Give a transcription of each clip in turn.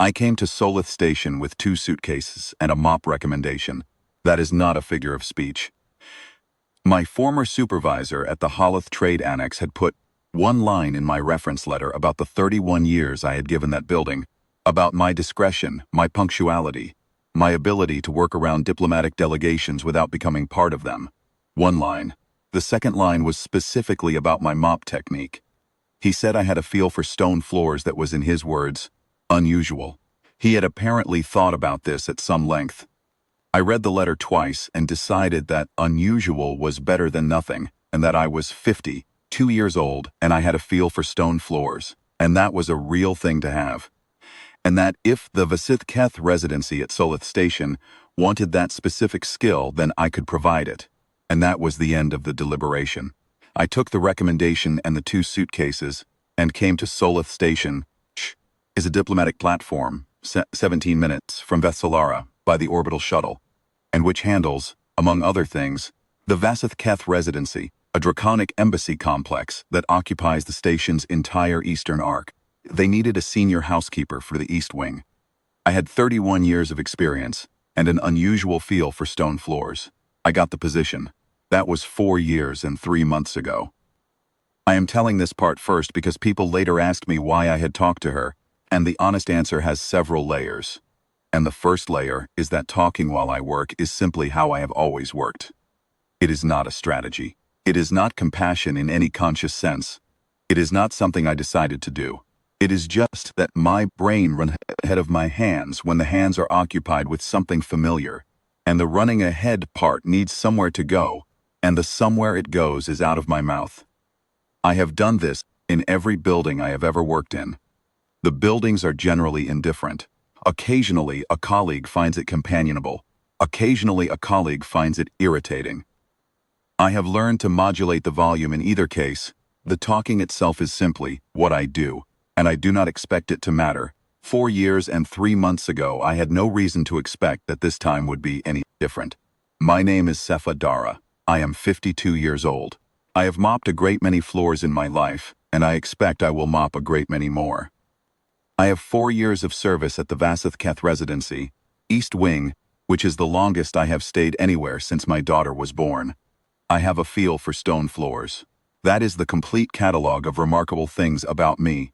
I came to Solith Station with 2 suitcases and a mop recommendation. That is not a figure of speech. My former supervisor at the Holith Trade Annex had put one line in my reference letter about the 31 years I had given that building, about my discretion, my punctuality, my ability to work around diplomatic delegations without becoming part of them. One line. The second line was specifically about my mop technique. He said I had a feel for stone floors that was, in his words, unusual. He had apparently thought about this at some length. I read the letter twice and decided that unusual was better than nothing, and that I was 52 years old and I had a feel for stone floors, and that was a real thing to have. And that if the Vasith Keth residency at Solith Station wanted that specific skill, then I could provide it. And that was the end of the deliberation. I took the recommendation and the 2 suitcases and came to Solith Station, which is a diplomatic platform, 17 minutes from Vethsalara by the orbital shuttle, and which handles, among other things, the Vasith Keth residency, a draconic embassy complex that occupies the station's entire eastern arc. They needed a senior housekeeper for the East Wing. I had 31 years of experience and an unusual feel for stone floors. I got the position. That was 4 years and 3 months ago. I am telling this part first because people later asked me why I had talked to her, and the honest answer has several layers. And the first layer is that talking while I work is simply how I have always worked. It is not a strategy. It is not compassion in any conscious sense. It is not something I decided to do. It is just that my brain runs ahead of my hands when the hands are occupied with something familiar, and the running ahead part needs somewhere to go, and the somewhere it goes is out of my mouth. I have done this in every building I have ever worked in. The buildings are generally indifferent. Occasionally, a colleague finds it companionable. Occasionally, a colleague finds it irritating. I have learned to modulate the volume in either case. The talking itself is simply what I do, and I do not expect it to matter. 4 years and 3 months ago, I had no reason to expect that this time would be any different. My name is Sefa Dara. I am 52 years old. I have mopped a great many floors in my life, and I expect I will mop a great many more. I have 4 years of service at the Vasith Keth residency, East Wing, which is the longest I have stayed anywhere since my daughter was born. I have a feel for stone floors. That is the complete catalog of remarkable things about me,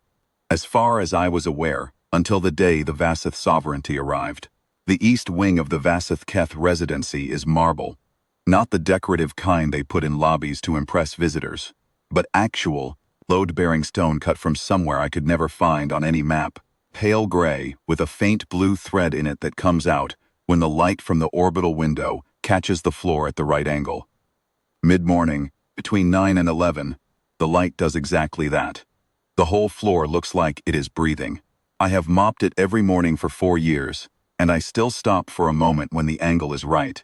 as far as I was aware, until the day the Vasith sovereignty arrived. The East Wing of the Vasith Keth residency is marble, not the decorative kind they put in lobbies to impress visitors, but actual, load-bearing stone cut from somewhere I could never find on any map, pale gray with a faint blue thread in it that comes out when the light from the orbital window catches the floor at the right angle. Mid-morning, between 9 and 11, the light does exactly that. The whole floor looks like it is breathing. I have mopped it every morning for 4 years, and I still stop for a moment when the angle is right.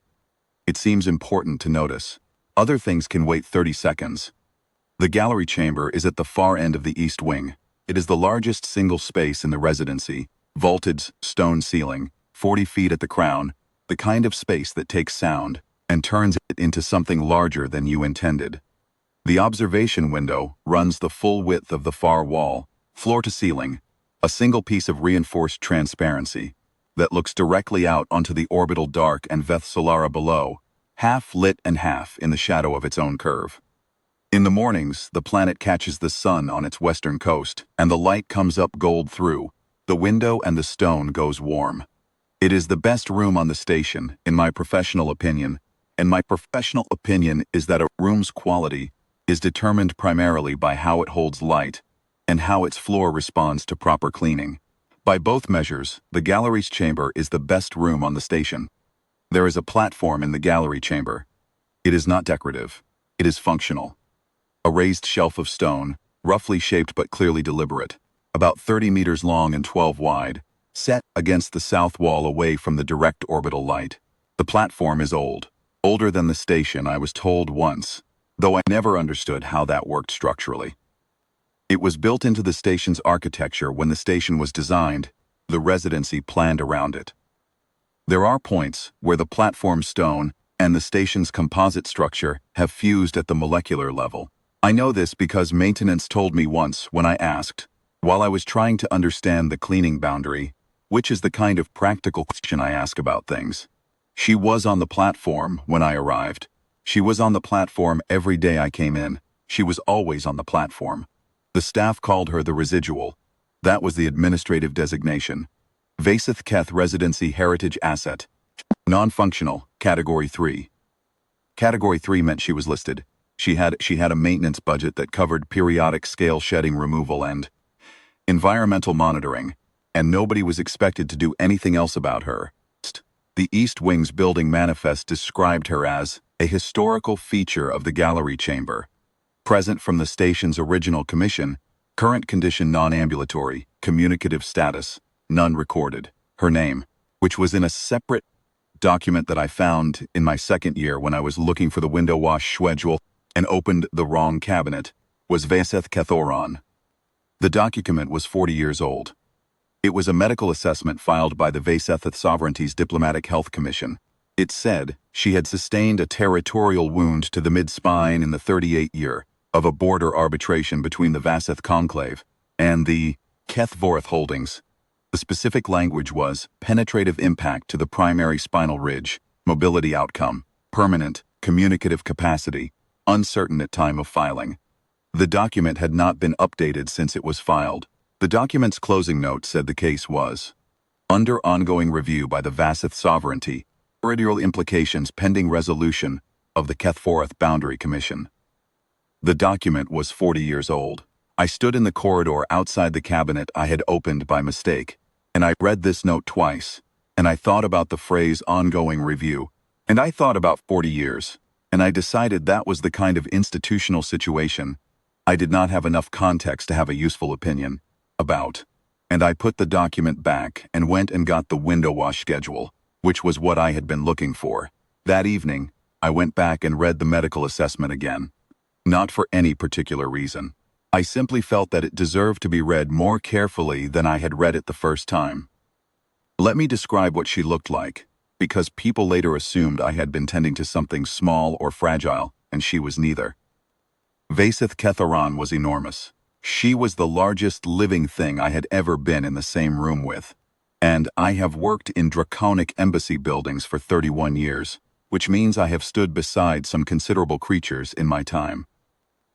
It seems important to notice. Other things can wait 30 seconds. The gallery chamber is at the far end of the East Wing. It is the largest single space in the residency, vaulted stone ceiling, 40 feet at the crown, the kind of space that takes sound and turns it into something larger than you intended. The observation window runs the full width of the far wall, floor to ceiling, a single piece of reinforced transparency that looks directly out onto the orbital dark and Vethsalara below, half lit and half in the shadow of its own curve. In the mornings, the planet catches the sun on its western coast, and the light comes up gold through. The window and the stone goes warm. It is the best room on the station, in my professional opinion, and my professional opinion is that a room's quality is determined primarily by how it holds light and how its floor responds to proper cleaning. By both measures, the gallery's chamber is the best room on the station. There is a platform in the gallery chamber. It is not decorative. It is functional. A raised shelf of stone, roughly shaped but clearly deliberate, about 30 meters long and 12 wide, set against the south wall away from the direct orbital light. The platform is old, older than the station, I was told once, though I never understood how that worked structurally. It was built into the station's architecture when the station was designed. The residency planned around it. There are points where the platform stone and the station's composite structure have fused at the molecular level. I know this because maintenance told me once when I asked, while I was trying to understand the cleaning boundary, which is the kind of practical question I ask about things. She was on the platform when I arrived. She was on the platform every day I came in. She was always on the platform. The staff called her the residual. That was the administrative designation. Vasith Keth Residency Heritage Asset. Non-functional, Category 3. Category 3 meant she was listed. She had a maintenance budget that covered periodic scale shedding removal and environmental monitoring, and nobody was expected to do anything else about her. The East Wing's building manifest described her as a historical feature of the gallery chamber, present from the station's original commission, current condition non-ambulatory, communicative status, none recorded. Her name, which was in a separate document that I found in my second year when I was looking for the window wash schedule and opened the wrong cabinet, was Vasith Kethoron. The document was 40 years old. It was a medical assessment filed by the Vasith Sovereignty's Diplomatic Health Commission. It said she had sustained a territorial wound to the mid-spine in the 38th year of a border arbitration between the Vasith Conclave and the Kethvorth Holdings. The specific language was penetrative impact to the primary spinal ridge, mobility outcome, permanent, communicative capacity, uncertain at time of filing. The document had not been updated since it was filed. The document's closing note said the case was under ongoing review by the Vasith Sovereignty, territorial implications pending resolution of the Kethvorth Boundary Commission. The document was 40 years old. I stood in the corridor outside the cabinet I had opened by mistake, and I read this note twice, and I thought about the phrase ongoing review, and I thought about 40 years, and I decided that was the kind of institutional situation I did not have enough context to have a useful opinion about, and I put the document back and went and got the window wash schedule, which was what I had been looking for. That evening, I went back and read the medical assessment again. Not for any particular reason. I simply felt that it deserved to be read more carefully than I had read it the first time. Let me describe what she looked like, because people later assumed I had been tending to something small or fragile, and she was neither. Vasith Kethoron was enormous. She was the largest living thing I had ever been in the same room with. And I have worked in draconic embassy buildings for 31 years, which means I have stood beside some considerable creatures in my time.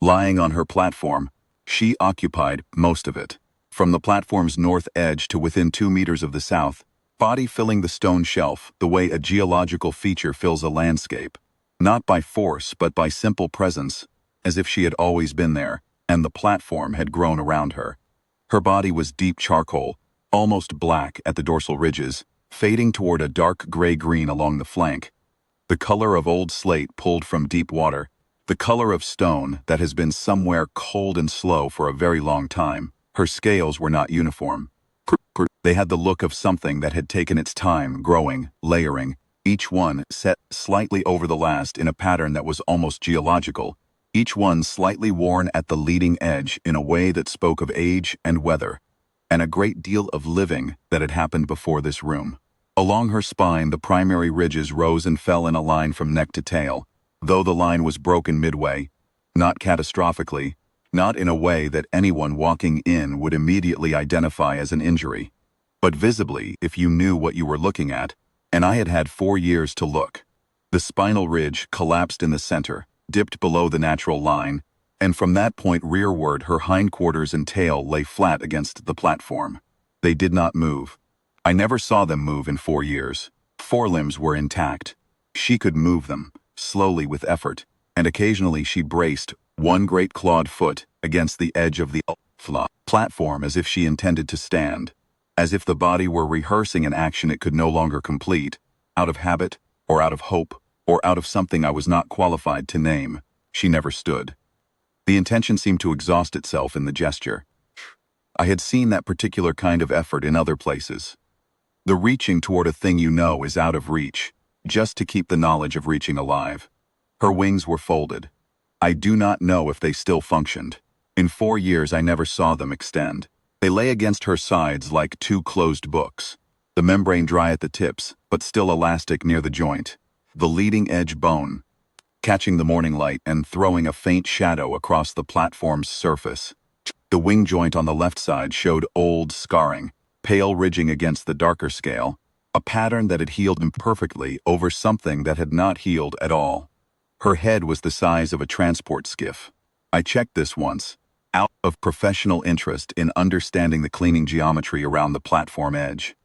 Lying on her platform, she occupied most of it, from the platform's north edge to within 2 meters of the south, body filling the stone shelf the way a geological feature fills a landscape, not by force but by simple presence, as if she had always been there, and the platform had grown around her. Her body was deep charcoal, almost black at the dorsal ridges, fading toward a dark gray-green along the flank, the color of old slate pulled from deep water, the color of stone that has been somewhere cold and slow for a very long time. Her scales were not uniform. They had the look of something that had taken its time growing, layering, each one set slightly over the last in a pattern that was almost geological, each one slightly worn at the leading edge in a way that spoke of age and weather, and a great deal of living that had happened before this room. Along her spine, the primary ridges rose and fell in a line from neck to tail, though the line was broken midway, not catastrophically, not in a way that anyone walking in would immediately identify as an injury, but visibly if you knew what you were looking at, and I had had 4 years to look. The spinal ridge collapsed in the center, dipped below the natural line, and from that point rearward her hindquarters and tail lay flat against the platform. They did not move. I never saw them move in 4 years. Forelimbs were intact. She could move them, slowly with effort, and occasionally she braced one great clawed foot against the edge of the platform as if she intended to stand, as if the body were rehearsing an action it could no longer complete, out of habit, or out of hope, or out of something I was not qualified to name. She never stood. The intention seemed to exhaust itself in the gesture. I had seen that particular kind of effort in other places. The reaching toward a thing you know is out of reach, just to keep the knowledge of reaching alive. Her wings were folded. I do not know if they still functioned. In 4 years I never saw them extend. They lay against her sides like 2 closed books, the membrane dry at the tips, but still elastic near the joint, the leading edge bone, catching the morning light and throwing a faint shadow across the platform's surface. The wing joint on the left side showed old scarring, pale ridging against the darker scale, a pattern that had healed imperfectly over something that had not healed at all. Her head was the size of a transport skiff. I checked this once, out of professional interest in understanding the cleaning geometry around the platform edge.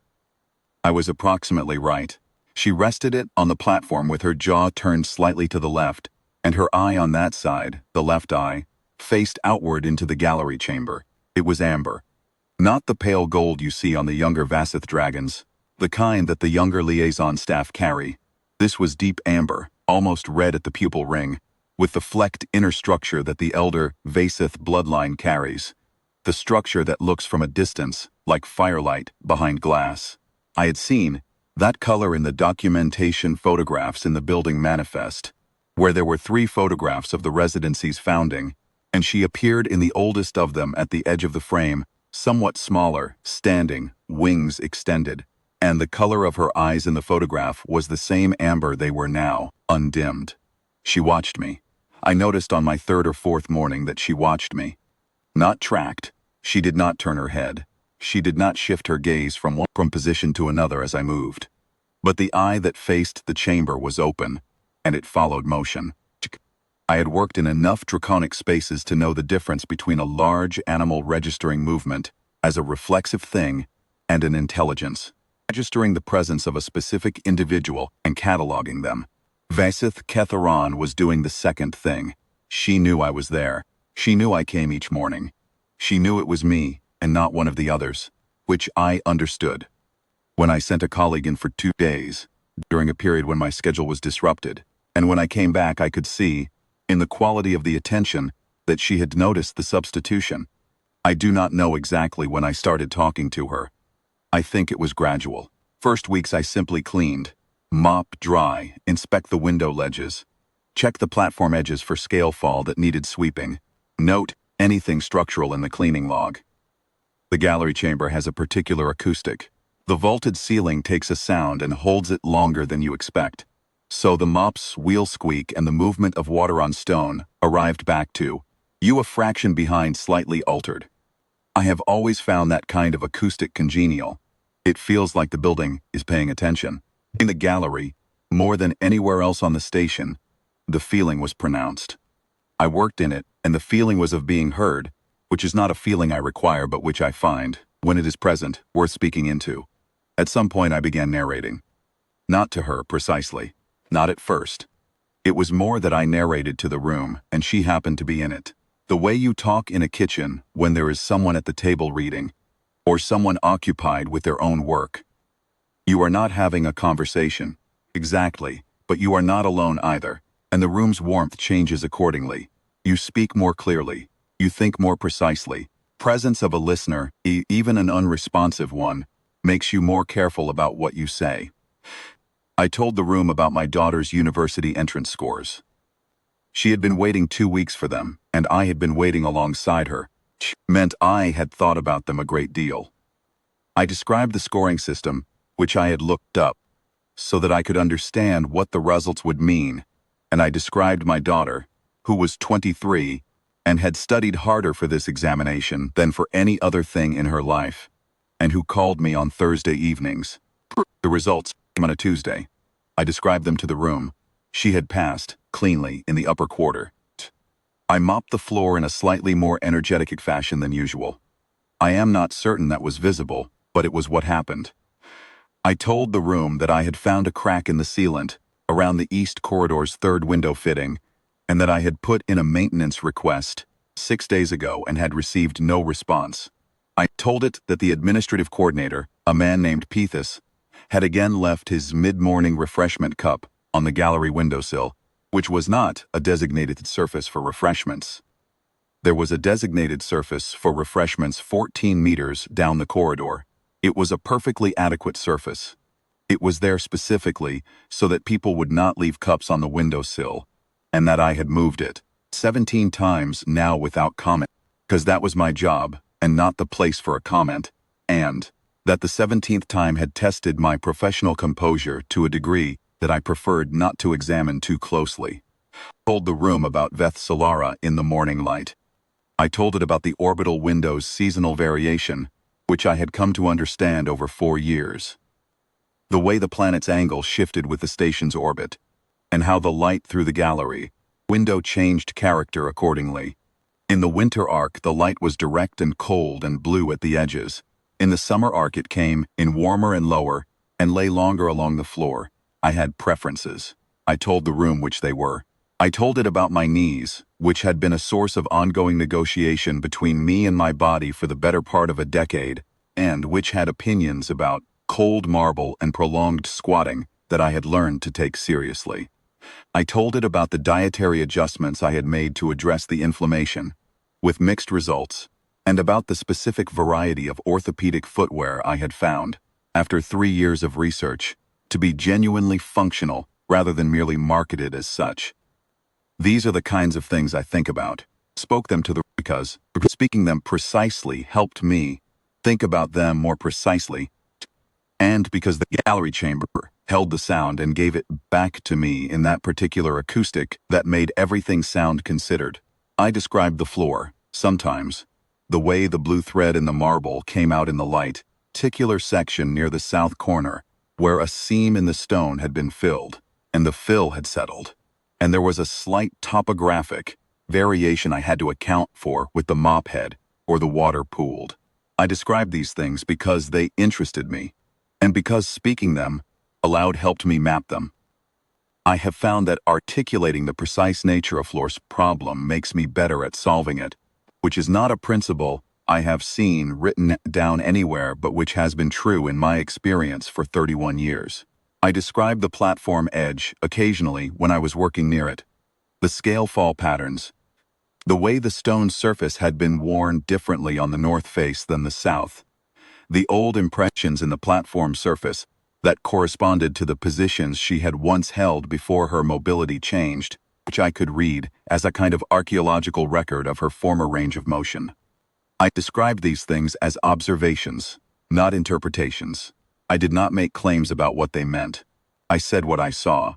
I was approximately right. She rested it on the platform with her jaw turned slightly to the left, and her eye on that side, the left eye, faced outward into the gallery chamber. It was amber. Not the pale gold you see on the younger Vasith dragons, the kind that the younger liaison staff carry. This was deep amber, almost red at the pupil ring, with the flecked inner structure that the elder Vasith bloodline carries. The structure that looks from a distance, like firelight behind glass. I had seen that color in the documentation photographs in the building manifest, where there were 3 photographs of the residency's founding, and she appeared in the oldest of them at the edge of the frame, somewhat smaller, standing, wings extended, and the color of her eyes in the photograph was the same amber they were now, undimmed. She watched me. I noticed on my 3rd or 4th morning that she watched me. Not tracked. She did not turn her head. She did not shift her gaze from one position to another as I moved. But the eye that faced the chamber was open, and it followed motion. I had worked in enough draconic spaces to know the difference between a large animal registering movement as a reflexive thing and an intelligence, registering the presence of a specific individual and cataloging them. Vasith Ketharon was doing the second thing. She knew I was there. She knew I came each morning. She knew it was me and not one of the others, which I understood. When I sent a colleague in for 2 days, during a period when my schedule was disrupted, and when I came back I could see, in the quality of the attention, that she had noticed the substitution. I do not know exactly when I started talking to her. I think it was gradual. First weeks I simply cleaned, mop dry, inspect the window ledges, check the platform edges for scale fall that needed sweeping, note anything structural in the cleaning log. The gallery chamber has a particular acoustic. The vaulted ceiling takes a sound and holds it longer than you expect. So the mop's wheel squeak and the movement of water on stone arrived back to you a fraction behind, slightly altered. I have always found that kind of acoustic congenial. It feels like the building is paying attention. In the gallery, more than anywhere else on the station, the feeling was pronounced. I worked in it, and the feeling was of being heard, which is not a feeling I require but which I find, when it is present, worth speaking into. At some point I began narrating. Not to her, precisely. Not at first. It was more that I narrated to the room, and she happened to be in it. The way you talk in a kitchen when there is someone at the table reading, or someone occupied with their own work. You are not having a conversation, exactly, but you are not alone either, and the room's warmth changes accordingly. You speak more clearly. You think more precisely. Presence of a listener, even an unresponsive one, makes you more careful about what you say. I told the room about my daughter's university entrance scores. She had been waiting 2 weeks for them, and I had been waiting alongside her. Which meant I had thought about them a great deal. I described the scoring system, which I had looked up, so that I could understand what the results would mean, and I described my daughter, who was 23, and had studied harder for this examination than for any other thing in her life, and who called me on Thursday evenings. The results came on a Tuesday. I described them to the room. She had passed, cleanly, in the upper quarter. I mopped the floor in a slightly more energetic fashion than usual. I am not certain that was visible, but it was what happened. I told the room that I had found a crack in the sealant, around the east corridor's 3rd window fitting, and that I had put in a maintenance request 6 days ago and had received no response. I told it that the administrative coordinator, a man named Pethus, had again left his mid-morning refreshment cup on the gallery windowsill, which was not a designated surface for refreshments. There was a designated surface for refreshments 14 meters down the corridor. It was a perfectly adequate surface. It was there specifically so that people would not leave cups on the windowsill, and that I had moved it 17 times now without comment, because that was my job and not the place for a comment, and that the 17th time had tested my professional composure to a degree that I preferred not to examine too closely. I told the room about Veth Solara in the morning light. I told it about the orbital window's seasonal variation, which I had come to understand over 4 years. The way the planet's angle shifted with the station's orbit, and how the light through the gallery window changed character accordingly. In the winter arc, the light was direct and cold and blue at the edges. In the summer arc, it came in warmer and lower, and lay longer along the floor. I had preferences. I told the room which they were. I told it about my knees, which had been a source of ongoing negotiation between me and my body for the better part of a decade, and which had opinions about cold marble and prolonged squatting that I had learned to take seriously. I told it about the dietary adjustments I had made to address the inflammation, with mixed results, and about the specific variety of orthopedic footwear I had found, after 3 years of research, to be genuinely functional rather than merely marketed as such. These are the kinds of things I think about. Spoke them to the because speaking them precisely helped me think about them more precisely, and because the gallery chamber held the sound and gave it back to me in that particular acoustic that made everything sound considered. I described the floor, sometimes, the way the blue thread in the marble came out in the light, particular section near the south corner, where a seam in the stone had been filled, and the fill had settled, and there was a slight topographic variation I had to account for with the mop head or the water pooled. I described these things because they interested me, and because speaking them aloud helped me map them. I have found that articulating the precise nature of floor's problem makes me better at solving it, which is not a principle I have seen written down anywhere but which has been true in my experience for 31 years. I described the platform edge occasionally when I was working near it. The scale fall patterns, the way the stone surface had been worn differently on the north face than the south, the old impressions in the platform surface that corresponded to the positions she had once held before her mobility changed, which I could read as a kind of archaeological record of her former range of motion. I described these things as observations, not interpretations. I did not make claims about what they meant. I said what I saw.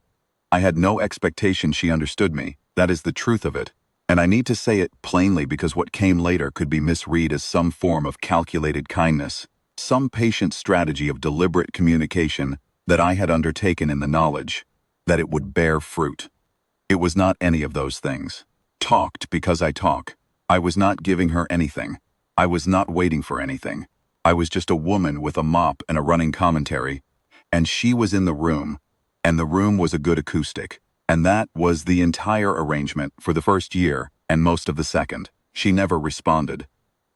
I had no expectation she understood me. That is the truth of it. And I need to say it plainly because what came later could be misread as some form of calculated kindness, some patient strategy of deliberate communication that I had undertaken in the knowledge that it would bear fruit. It was not any of those things. Talked because I talk. I was not giving her anything. I was not waiting for anything. I was just a woman with a mop and a running commentary, and she was in the room, and the room was a good acoustic, and that was the entire arrangement for the first year and most of the second. She never responded.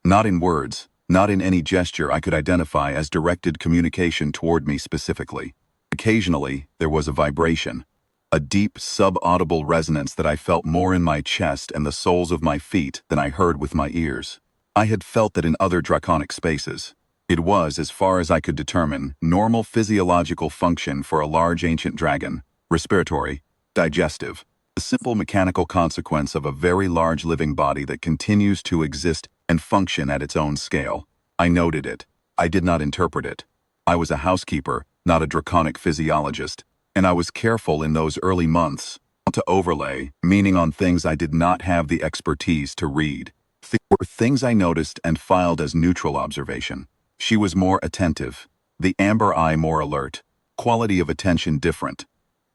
Not in words, not in any gesture I could identify as directed communication toward me specifically. Occasionally, there was a vibration, a deep, subaudible resonance that I felt more in my chest and the soles of my feet than I heard with my ears. I had felt that in other draconic spaces. It was, as far as I could determine, normal physiological function for a large ancient dragon, respiratory, digestive, the simple mechanical consequence of a very large living body that continues to exist and function at its own scale. I noted it. I did not interpret it. I was a housekeeper, not a draconic physiologist, and I was careful in those early months to overlay meaning on things I did not have the expertise to read. They were things I noticed and filed as neutral observation. She was more attentive, the amber eye more alert, quality of attention different.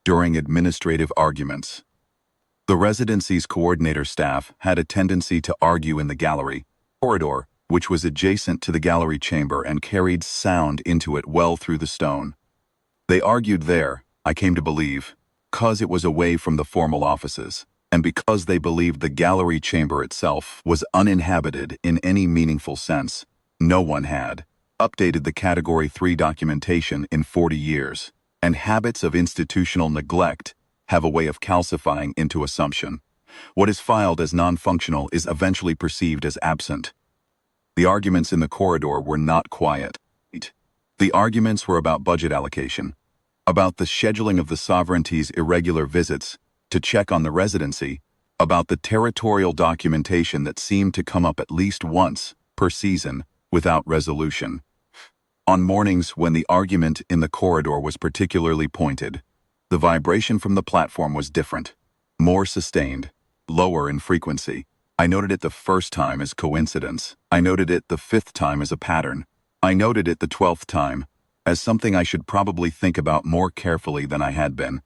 During administrative arguments, the residency's coordinator staff had a tendency to argue in the gallery corridor, which was adjacent to the gallery chamber and carried sound into it well through the stone. They argued there, I came to believe, because it was away from the formal offices, and because they believed the gallery chamber itself was uninhabited in any meaningful sense. No one had updated the Category 3 documentation in 40 years, and habits of institutional neglect have a way of calcifying into assumption. What is filed as non-functional is eventually perceived as absent. The arguments in the corridor were not quiet. The arguments were about budget allocation, about the scheduling of the sovereignty's irregular visits to check on the residency, about the territorial documentation that seemed to come up at least once per season without resolution. On mornings when the argument in the corridor was particularly pointed, the vibration from the platform was different, more sustained, lower in frequency. I noted it the first time as coincidence. I noted it the fifth time as a pattern. I noted it the 12th time, as something I should probably think about more carefully than I had been.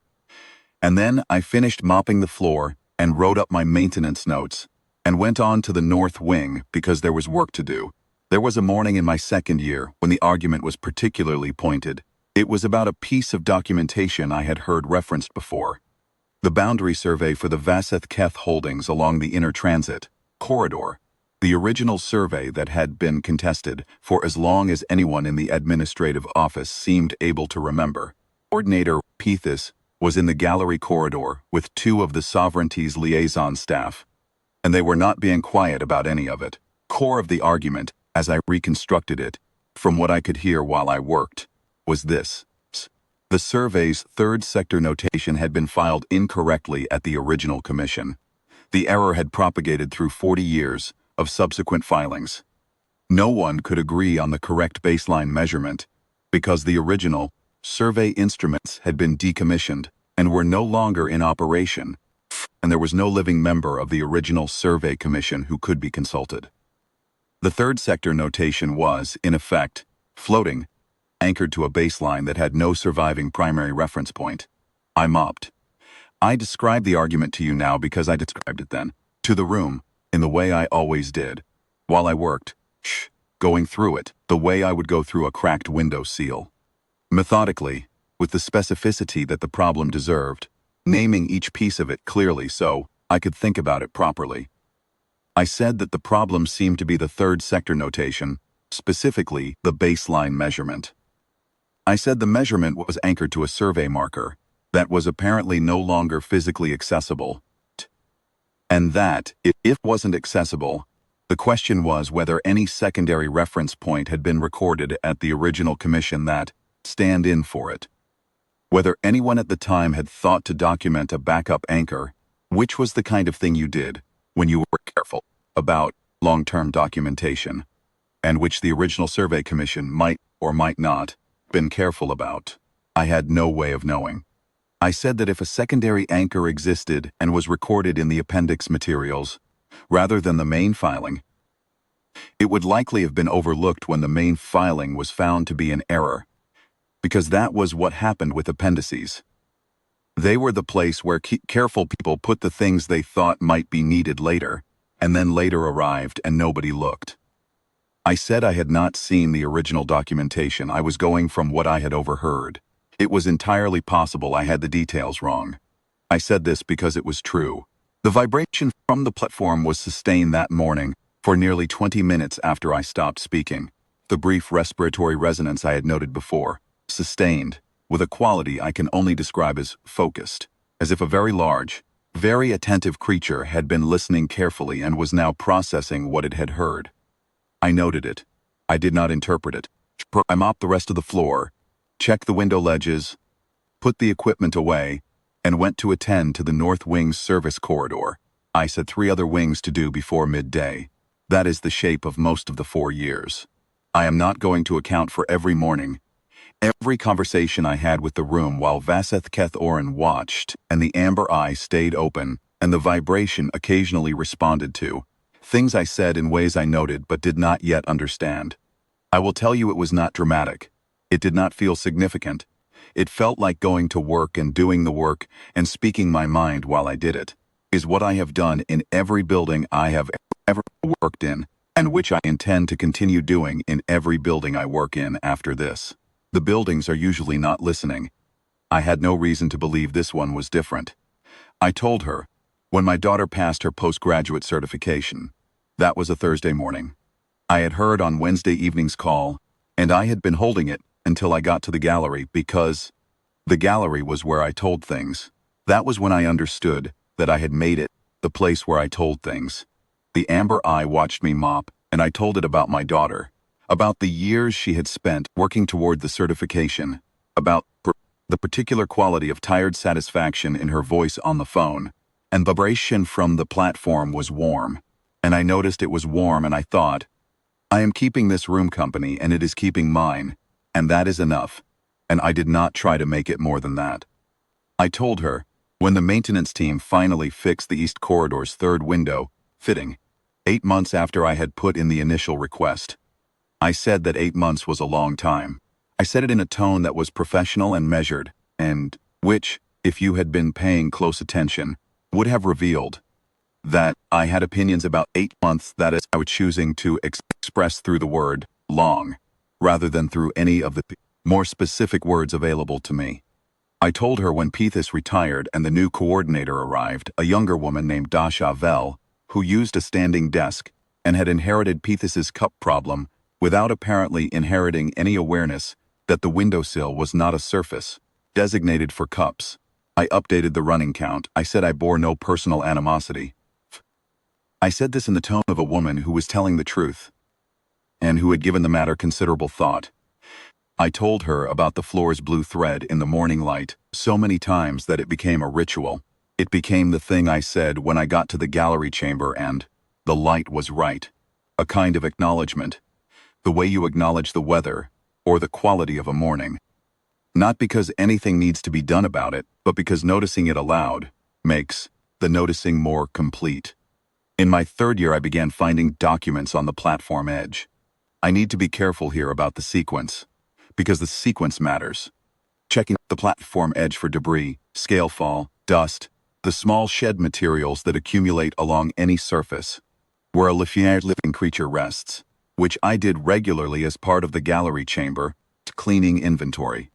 And then I finished mopping the floor and wrote up my maintenance notes, and went on to the north wing because there was work to do. There was a morning in my second year when the argument was particularly pointed. It was about a piece of documentation I had heard referenced before. The boundary survey for the Vaseth Keth holdings along the inner transit corridor. The original survey that had been contested for as long as anyone in the administrative office seemed able to remember. Coordinator Pethis was in the gallery corridor with two of the sovereignty's liaison staff, and they were not being quiet about any of it. Core of the argument, as I reconstructed it, from what I could hear while I worked, was this. The survey's third sector notation had been filed incorrectly at the original commission. The error had propagated through 40 years of subsequent filings. No one could agree on the correct baseline measurement because the original survey instruments had been decommissioned and were no longer in operation, and there was no living member of the original survey commission who could be consulted. The third sector notation was, in effect, floating, anchored to a baseline that had no surviving primary reference point. I mopped. I describe the argument to you now because I described it then, to the room, in the way I always did, while I worked, going through it, the way I would go through a cracked window seal. Methodically, with the specificity that the problem deserved, naming each piece of it clearly so I could think about it properly. I said that the problem seemed to be the third sector notation, specifically the baseline measurement. I said the measurement was anchored to a survey marker that was apparently no longer physically accessible, and that, if it wasn't accessible, the question was whether any secondary reference point had been recorded at the original commission that stand in for it. Whether anyone at the time had thought to document a backup anchor, which was the kind of thing you did when you were careful about long-term documentation, and which the original survey commission might or might not been careful about. I had no way of knowing. I said that if a secondary anchor existed and was recorded in the appendix materials, rather than the main filing, it would likely have been overlooked when the main filing was found to be in error, because that was what happened with appendices. They were the place where careful people put the things they thought might be needed later, and then later arrived and nobody looked. I said I had not seen the original documentation. I was going from what I had overheard. It was entirely possible I had the details wrong. I said this because it was true. The vibration from the platform was sustained that morning for nearly 20 minutes after I stopped speaking. The brief respiratory resonance I had noted before, sustained, with a quality I can only describe as focused, as if a very large, very attentive creature had been listening carefully and was now processing what it had heard. I noted it. I did not interpret it. I mopped the rest of the floor, checked the window ledges, put the equipment away, and went to attend to the north wing's service corridor. I had 3 other wings to do before midday. That is the shape of most of the 4 years. I am not going to account for every morning, every conversation I had with the room while Vaseth Keth Oren watched, and the amber eye stayed open, and the vibration occasionally responded to. Things I said in ways I noted but did not yet understand. I will tell you it was not dramatic. It did not feel significant. It felt like going to work and doing the work and speaking my mind while I did it, is what I have done in every building I have ever worked in, and which I intend to continue doing in every building I work in after this. The buildings are usually not listening. I had no reason to believe this one was different. I told her, when my daughter passed her postgraduate certification. That was a Thursday morning. I had heard on Wednesday evening's call, and I had been holding it until I got to the gallery because the gallery was where I told things. That was when I understood that I had made it the place where I told things. The amber eye watched me mop, and I told it about my daughter, about the years she had spent working toward the certification, about the particular quality of tired satisfaction in her voice on the phone, and the vibration from the platform was warm. And I noticed it was warm and I thought, I am keeping this room company and it is keeping mine, and that is enough, and I did not try to make it more than that. I told her, when the maintenance team finally fixed the East Corridor's third window fitting, 8 months after I had put in the initial request. I said that 8 months was a long time. I said it in a tone that was professional and measured, and which, if you had been paying close attention, would have revealed that I had opinions about 8 months, that is, I was choosing to express through the word long, rather than through any of the more specific words available to me. I told her when Pethis retired and the new coordinator arrived, a younger woman named Dasha Vel, who used a standing desk and had inherited Pethis's cup problem without apparently inheriting any awareness that the windowsill was not a surface designated for cups. I updated the running count. I said I bore no personal animosity. I said this in the tone of a woman who was telling the truth and who had given the matter considerable thought. I told her about the floor's blue thread in the morning light so many times that it became a ritual. It became the thing I said when I got to the gallery chamber, and the light was right. A kind of acknowledgement. The way you acknowledge the weather or the quality of a morning. Not because anything needs to be done about it, but because noticing it aloud makes the noticing more complete. In my 3rd year, I began finding documents on the platform edge. I need to be careful here about the sequence, because the sequence matters. Checking the platform edge for debris, scale fall, dust, the small shed materials that accumulate along any surface, where a living creature rests, which I did regularly as part of the gallery chamber cleaning inventory.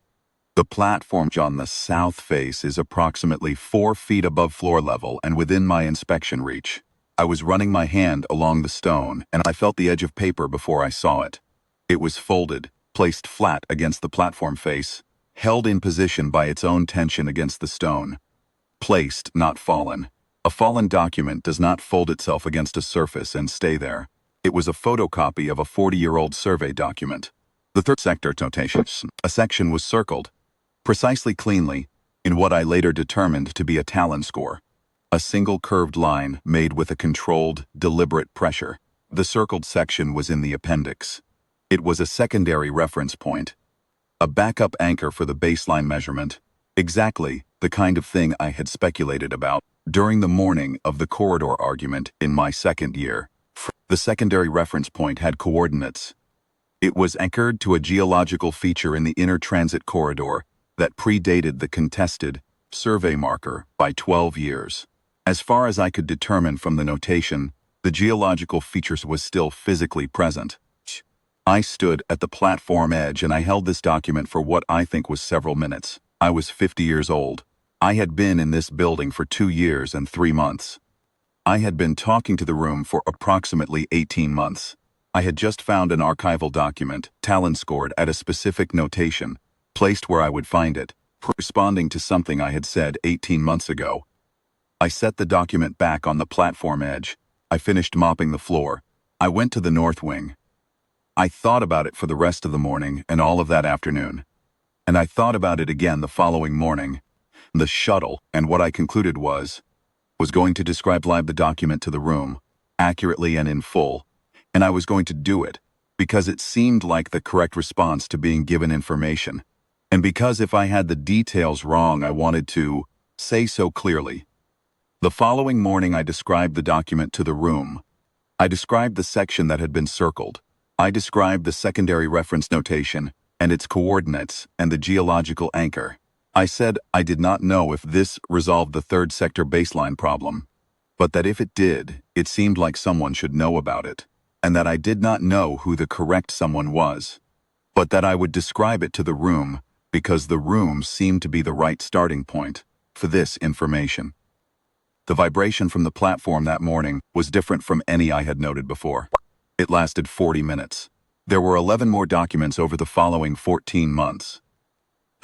The platform on the south face is approximately 4 feet above floor level and within my inspection reach. I was running my hand along the stone, and I felt the edge of paper before I saw it. It was folded, placed flat against the platform face, held in position by its own tension against the stone. Placed, not fallen. A fallen document does not fold itself against a surface and stay there. It was a photocopy of a 40-year-old survey document. The 3rd sector notations. A section was circled, precisely cleanly, in what I later determined to be a talon score. A single curved line made with a controlled, deliberate pressure. The circled section was in the appendix. It was a secondary reference point, a backup anchor for the baseline measurement, exactly the kind of thing I had speculated about during the morning of the corridor argument in my 2nd year. The secondary reference point had coordinates. It was anchored to a geological feature in the inner transit corridor that predated the contested survey marker by 12 years. As far as I could determine from the notation, the geological features was still physically present. I stood at the platform edge and I held this document for what I think was several minutes. I was 50 years old. I had been in this building for 2 years and 3 months. I had been talking to the room for approximately 18 months. I had just found an archival document, talon scored at a specific notation, placed where I would find it, responding to something I had said 18 months ago. I set the document back on the platform edge. I finished mopping the floor. I went to the north wing. I thought about it for the rest of the morning and all of that afternoon. And I thought about it again the following morning. The shuttle, and what I concluded was going to describe live the document to the room, accurately and in full, and I was going to do it, because it seemed like the correct response to being given information, and because if I had the details wrong I wanted to say so clearly. The following morning I described the document to the room. I described the section that had been circled. I described the secondary reference notation and its coordinates and the geological anchor. I said I did not know if this resolved the 3rd sector baseline problem, but that if it did, it seemed like someone should know about it, and that I did not know who the correct someone was, but that I would describe it to the room because the room seemed to be the right starting point for this information. The vibration from the platform that morning was different from any I had noted before. It lasted 40 minutes. There were 11 more documents over the following 14 months.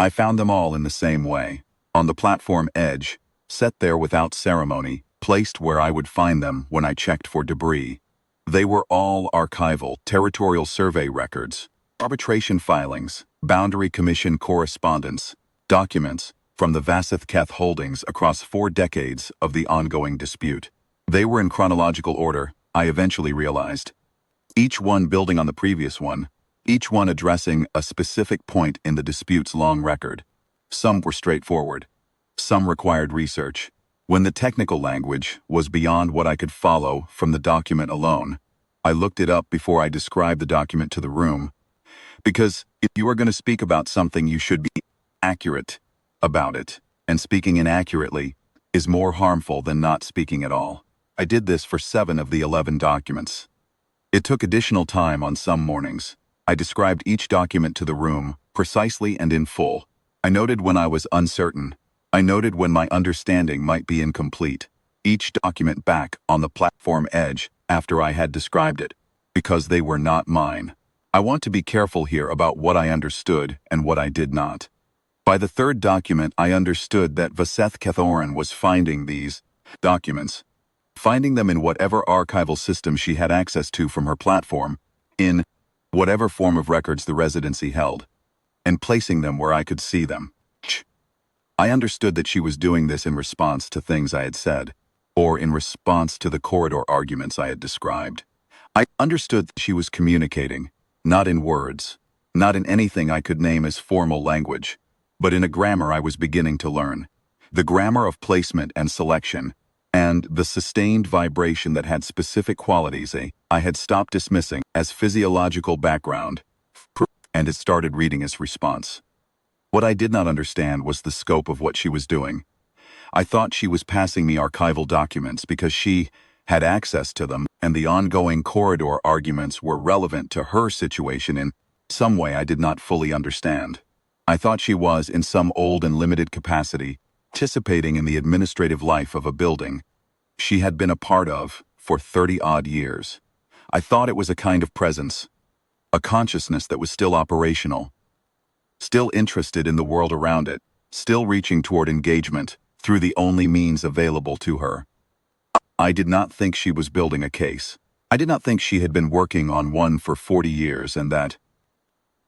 I found them all in the same way, on the platform edge, set there without ceremony, placed where I would find them when I checked for debris. They were all archival, territorial survey records, arbitration filings, boundary commission correspondence, documents from the Vasith-Keth holdings across 4 decades of the ongoing dispute. They were in chronological order, I eventually realized. Each one building on the previous one, each one addressing a specific point in the dispute's long record. Some were straightforward. Some required research. When the technical language was beyond what I could follow from the document alone, I looked it up before I described the document to the room, because if you are going to speak about something, you should be accurate about it, and speaking inaccurately is more harmful than not speaking at all. I did this for 7 of the 11 documents. It took additional time on some mornings. I described each document to the room, precisely and in full. I noted when I was uncertain. I noted when my understanding might be incomplete. Each document back on the platform edge after I had described it, because they were not mine. I want to be careful here about what I understood and what I did not. By the 3rd document, I understood that Vaseth Kethoran was finding these documents, finding them in whatever archival system she had access to from her platform, in whatever form of records the residency held, and placing them where I could see them. I understood that she was doing this in response to things I had said, or in response to the corridor arguments I had described. I understood that she was communicating, not in words, not in anything I could name as formal language, but in a grammar I was beginning to learn, the grammar of placement and selection, and the sustained vibration that had specific qualities I had stopped dismissing as physiological background, and it started reading as response. What I did not understand was the scope of what she was doing. I thought she was passing me archival documents because she had access to them, and the ongoing corridor arguments were relevant to her situation in some way I did not fully understand. I thought she was, in some old and limited capacity, participating in the administrative life of a building she had been a part of for 30-odd years. I thought it was a kind of presence, a consciousness that was still operational, still interested in the world around it, still reaching toward engagement through the only means available to her. I did not think she was building a case. I did not think she had been working on one for 40 years and that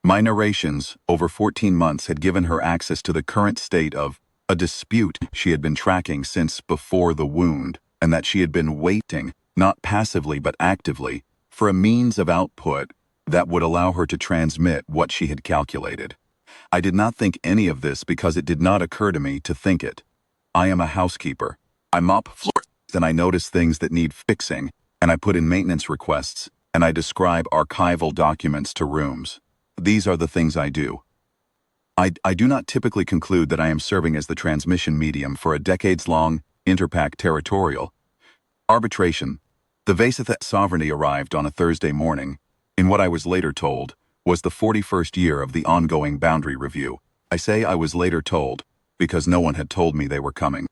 my narrations over 14 months had given her access to the current state of a dispute she had been tracking since before the wound, and that she had been waiting, not passively but actively, for a means of output that would allow her to transmit what she had calculated. I did not think any of this because it did not occur to me to think it. I am a housekeeper. I mop floors and I notice things that need fixing, and I put in maintenance requests, and I describe archival documents to rooms. These are the things I do. I do not typically conclude that I am serving as the transmission medium for a decades-long interpack territorial arbitration. The Vaseth sovereignty arrived on a Thursday morning, in what I was later told was the 41st year of the ongoing boundary review. I say I was later told because no one had told me they were coming.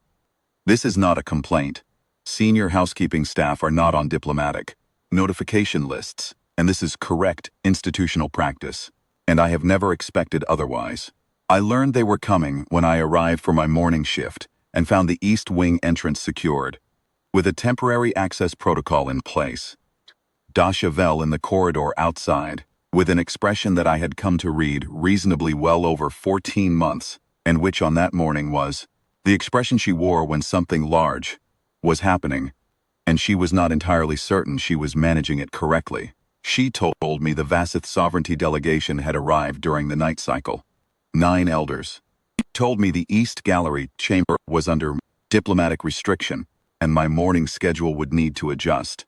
This is not a complaint. Senior housekeeping staff are not on diplomatic notification lists, and this is correct institutional practice, and I have never expected otherwise. I learned they were coming when I arrived for my morning shift and found the East Wing entrance secured, with a temporary access protocol in place. Dasha Vel in the corridor outside, with an expression that I had come to read reasonably well over 14 months, and which on that morning was the expression she wore when something large was happening, and she was not entirely certain she was managing it correctly. She told me the Vaseth sovereignty delegation had arrived during the night cycle. 9 elders. She told me the East Gallery chamber was under diplomatic restriction, and my morning schedule would need to adjust.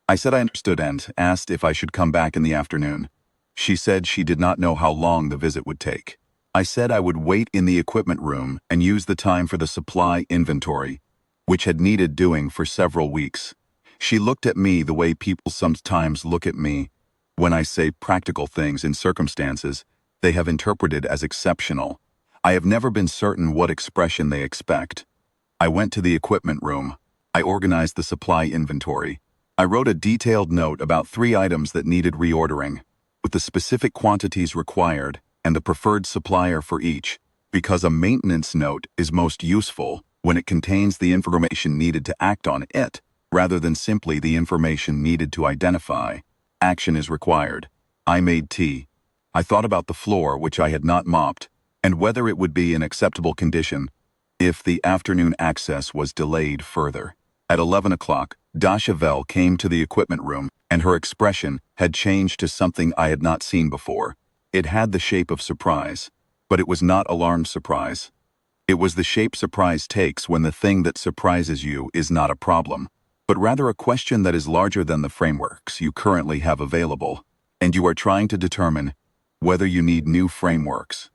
I said I understood and asked if I should come back in the afternoon. She said she did not know how long the visit would take. I said I would wait in the equipment room and use the time for the supply inventory, which had needed doing for several weeks. She looked at me the way people sometimes look at me when I say practical things in circumstances they have interpreted as exceptional. I have never been certain what expression they expect. I went to the equipment room. I organized the supply inventory. I wrote a detailed note about 3 items that needed reordering, with the specific quantities required and the preferred supplier for each, because a maintenance note is most useful when it contains the information needed to act on it, rather than simply the information needed to identify. Action is required. I made tea. I thought about the floor, which I had not mopped, and whether it would be in acceptable condition if the afternoon access was delayed further. At 11 o'clock, Dasha Vel came to the equipment room, and her expression had changed to something I had not seen before. It had the shape of surprise, but it was not alarmed surprise. It was the shape surprise takes when the thing that surprises you is not a problem, but rather a question that is larger than the frameworks you currently have available, and you are trying to determine whether you need new frameworks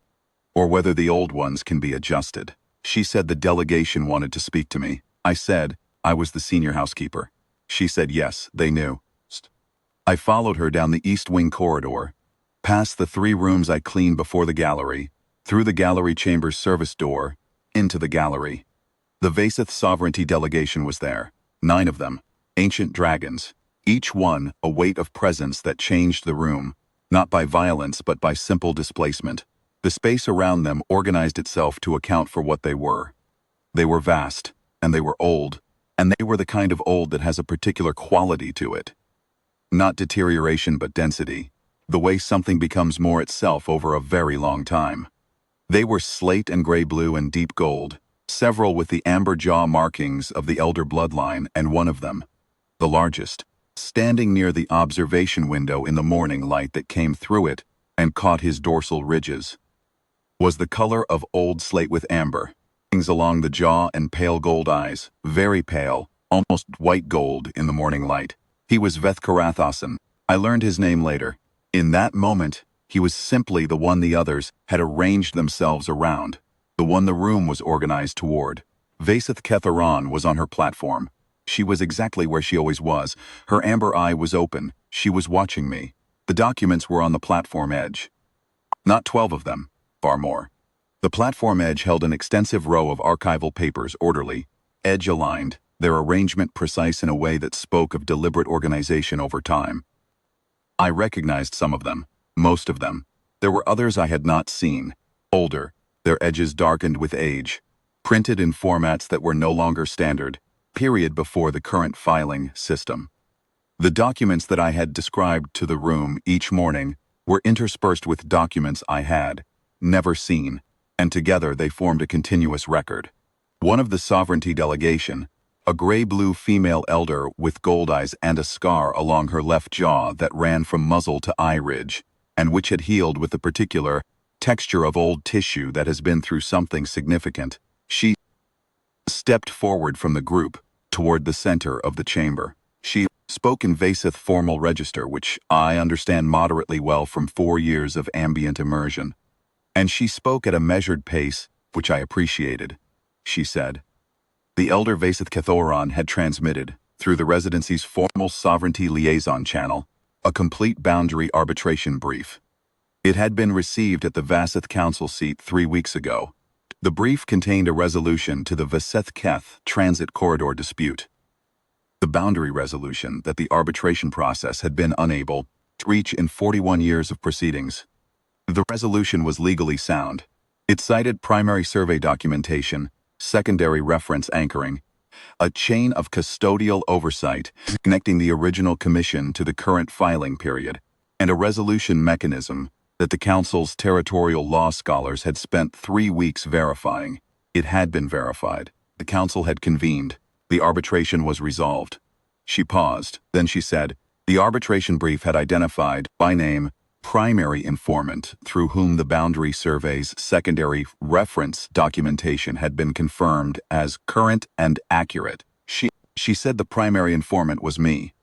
or whether the old ones can be adjusted. She said the delegation wanted to speak to me. I said I was the senior housekeeper. She said yes, they knew. I followed her down the East Wing corridor, past the 3 rooms I cleaned before the gallery, through the gallery chamber's service door, into the gallery. The Vaseth sovereignty delegation was there, 9 of them, ancient dragons, each one a weight of presence that changed the room, not by violence but by simple displacement. The space around them organized itself to account for what they were. They were vast, and they were old, and they were the kind of old that has a particular quality to it. Not deterioration but density, the way something becomes more itself over a very long time. They were slate and gray blue and deep gold, several with the amber jaw markings of the elder bloodline, and one of them, the largest, standing near the observation window in the morning light that came through it and caught his dorsal ridges, was the color of old slate with amber things along the jaw and pale gold eyes, very pale, almost white gold in the morning light. He was Veth Karathasan. I learned his name later. In that moment, he was simply the one the others had arranged themselves around, the one the room was organized toward. Vaseth Ketharan was on her platform. She was exactly where she always was. Her amber eye was open. She was watching me. The documents were on the platform edge. Not 12 of them, far more. The platform edge held an extensive row of archival papers, orderly, edge-aligned, their arrangement precise in a way that spoke of deliberate organization over time. I recognized some of them, most of them. There were others I had not seen, older, their edges darkened with age, printed in formats that were no longer standard, period before the current filing system. The documents that I had described to the room each morning were interspersed with documents I had never seen, and together they formed a continuous record. One of the sovereignty delegation, a gray-blue female elder with gold eyes and a scar along her left jaw that ran from muzzle to eye ridge, and which had healed with the particular texture of old tissue that has been through something significant. She stepped forward from the group toward the center of the chamber. She spoke in Vaseth formal register, which I understand moderately well from 4 years of ambient immersion. And she spoke at a measured pace, which I appreciated. She said, the elder Vaseth Ketharan had transmitted, through the residency's formal sovereignty liaison channel, a complete boundary arbitration brief. It had been received at the Vaseth Council seat 3 weeks ago. The brief contained a resolution to the Vaseth Keth transit corridor dispute. The boundary resolution that the arbitration process had been unable to reach in 41 years of proceedings. The resolution was legally sound. It cited primary survey documentation, secondary reference anchoring, a chain of custodial oversight connecting the original commission to the current filing period, and a resolution mechanism that the Council's territorial law scholars had spent 3 weeks verifying. It had been verified. The Council had convened. The arbitration was resolved. She paused. Then she said, the arbitration brief had identified, by name, primary informant through whom the boundary survey's secondary reference documentation had been confirmed as current and accurate. She said the primary informant was me.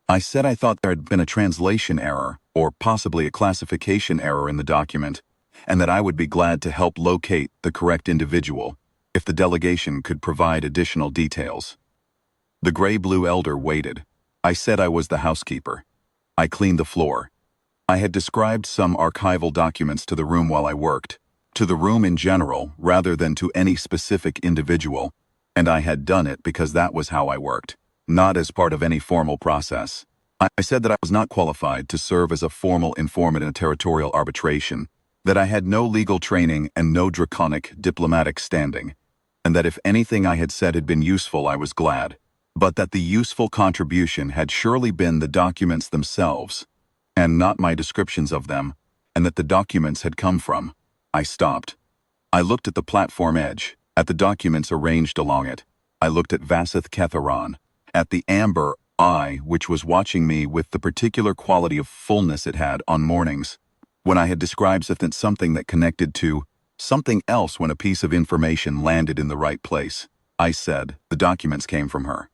I said I thought there had been a translation error, or possibly a classification error in the document, and that I would be glad to help locate the correct individual if the delegation could provide additional details. The gray-blue elder waited. I said I was the housekeeper. I cleaned the floor. I had described some archival documents to the room while I worked, to the room in general rather than to any specific individual, and I had done it because that was how I worked, not as part of any formal process. I said that I was not qualified to serve as a formal informant in a territorial arbitration, that I had no legal training and no draconic diplomatic standing, and that if anything I had said had been useful, I was glad, but that the useful contribution had surely been the documents themselves, and not my descriptions of them, and that the documents had come from. I stopped. I looked at the platform edge, at the documents arranged along it. I looked at Vaseth Ketharan, at the amber eye which was watching me with the particular quality of fullness it had on mornings, when I had described something that connected to something else when a piece of information landed in the right place. I said, the documents came from her.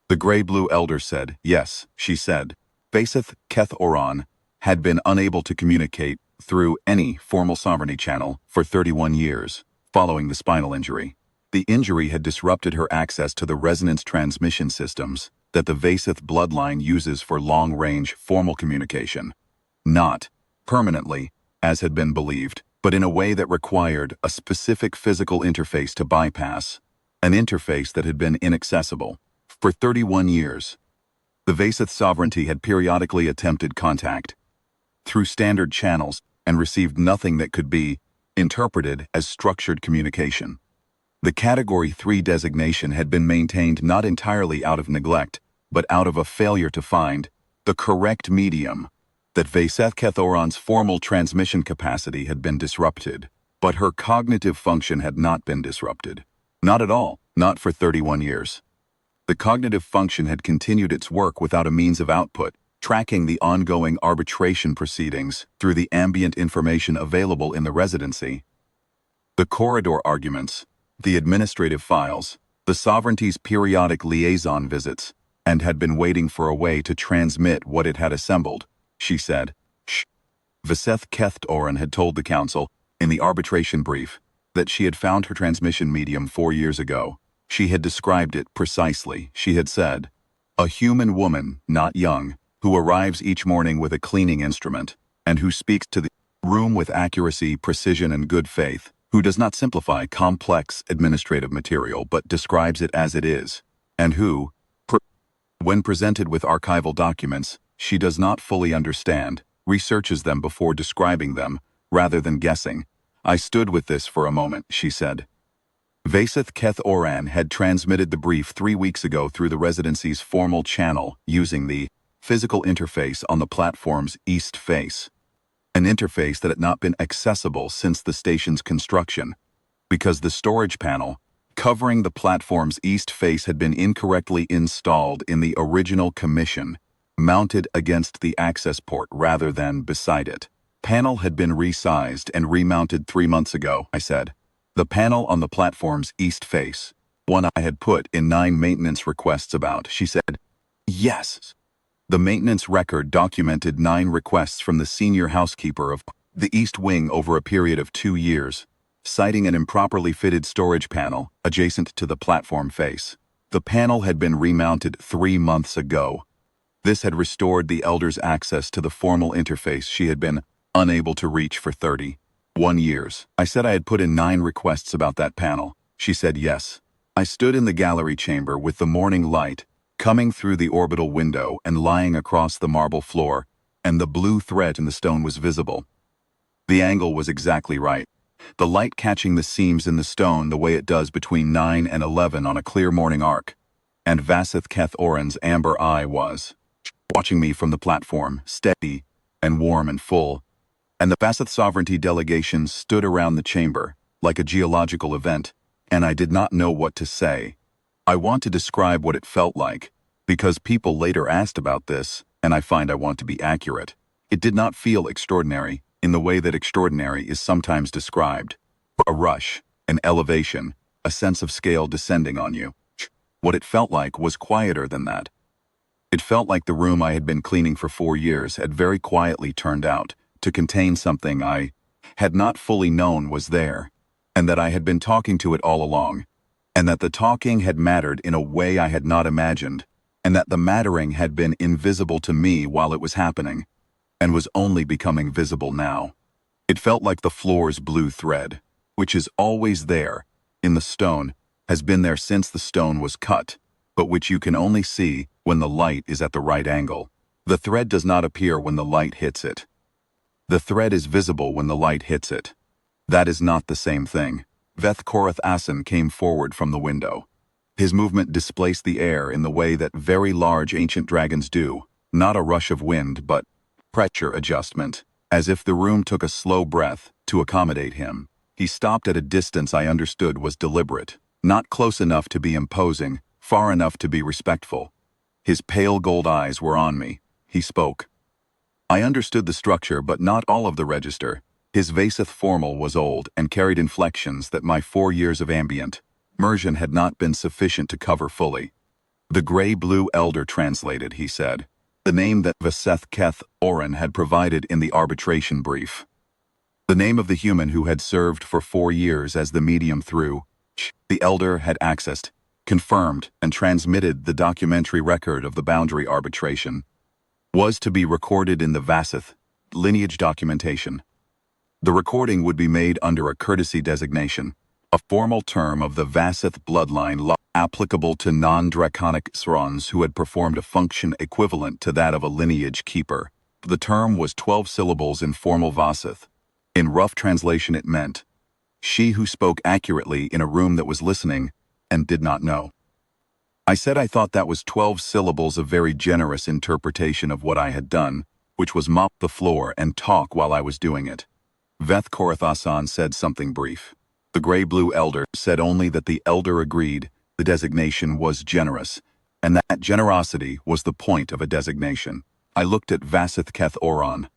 The gray-blue elder said, yes, she said. Vaseth Keth Oran had been unable to communicate through any formal sovereignty channel for 31 years, following the spinal injury. The injury had disrupted her access to the resonance transmission systems that the Vaseth bloodline uses for long-range formal communication. Not permanently, as had been believed, but in a way that required a specific physical interface to bypass, an interface that had been inaccessible. For 31 years, the Vaseth sovereignty had periodically attempted contact through standard channels and received nothing that could be interpreted as structured communication. The Category 3 designation had been maintained not entirely out of neglect, but out of a failure to find the correct medium. That Vaseth Kethoran's formal transmission capacity had been disrupted, but her cognitive function had not been disrupted. Not at all, not for 31 years. The cognitive function had continued its work without a means of output, tracking the ongoing arbitration proceedings through the ambient information available in the residency. The corridor arguments, the administrative files, the sovereignty's periodic liaison visits, and had been waiting for a way to transmit what it had assembled, she said. Shh. Vaseth Keth Oran had told the council, in the arbitration brief, that she had found her transmission medium 4 years ago. She had described it precisely. She had said, a human woman, not young, who arrives each morning with a cleaning instrument, and who speaks to the room with accuracy, precision, and good faith, who does not simplify complex administrative material but describes it as it is, and who, when presented with archival documents, she does not fully understand, researches them before describing them, rather than guessing. I stood with this for a moment, she said. Vaseth Keth Oran had transmitted the brief 3 weeks ago through the residency's formal channel using the physical interface on the platform's east face, an interface that had not been accessible since the station's construction, because the storage panel covering the platform's east face had been incorrectly installed in the original commission, mounted against the access port rather than beside it. Panel had been resized and remounted 3 months ago, I said. The panel on the platform's east face, one I had put in 9 maintenance requests about, she said. Yes. The maintenance record documented 9 requests from the senior housekeeper of the East Wing over a period of 2 years, citing an improperly fitted storage panel adjacent to the platform face. The panel had been remounted 3 months ago. This had restored the elder's access to the formal interface she had been unable to reach for 31 years. I said I had put in 9 requests about that panel. She said yes. I stood in the gallery chamber with the morning light coming through the orbital window and lying across the marble floor, and the blue thread in the stone was visible. The angle was exactly right. The light catching the seams in the stone the way it does between 9 and 11 on a clear morning arc. And Vaseth Keth Oran's amber eye was watching me from the platform, steady and warm and full, and the Vaseth sovereignty delegations stood around the chamber, like a geological event, and I did not know what to say. I want to describe what it felt like, because people later asked about this, and I find I want to be accurate. It did not feel extraordinary, in the way that extraordinary is sometimes described. A rush, an elevation, a sense of scale descending on you. What it felt like was quieter than that. It felt like the room I had been cleaning for 4 years had very quietly turned out to contain something I had not fully known was there, and that I had been talking to it all along, and that the talking had mattered in a way I had not imagined, and that the mattering had been invisible to me while it was happening, and was only becoming visible now. It felt like the floor's blue thread, which is always there, in the stone, has been there since the stone was cut, but which you can only see when the light is at the right angle. The thread does not appear when the light hits it. The thread is visible when the light hits it. That is not the same thing. Veth Korath Asen came forward from the window. His movement displaced the air in the way that very large ancient dragons do, not a rush of wind but pressure adjustment, as if the room took a slow breath to accommodate him. He stopped at a distance I understood was deliberate, not close enough to be imposing, far enough to be respectful. His pale gold eyes were on me. He spoke. I understood the structure but not all of the register. His Vaseth formal was old and carried inflections that my 4 years of ambient immersion had not been sufficient to cover fully. The gray-blue elder translated, he said, the name that Vaseth Keth Oren had provided in the arbitration brief. The name of the human who had served for 4 years as the medium through which the elder had accessed, confirmed, and transmitted the documentary record of the boundary arbitration, was to be recorded in the Vaseth lineage documentation. The recording would be made under a courtesy designation, a formal term of the Vaseth bloodline law applicable to non-draconic Srons who had performed a function equivalent to that of a lineage keeper. The term was 12 syllables in formal Vaseth. In rough translation it meant, she who spoke accurately in a room that was listening and did not know. I said I thought that was 12 syllables, a very generous interpretation of what I had done, which was mop the floor and talk while I was doing it. Veth Korathasan said something brief. The gray-blue elder said only that the elder agreed the designation was generous, and that generosity was the point of a designation. I looked at Vaseth Keth Oron.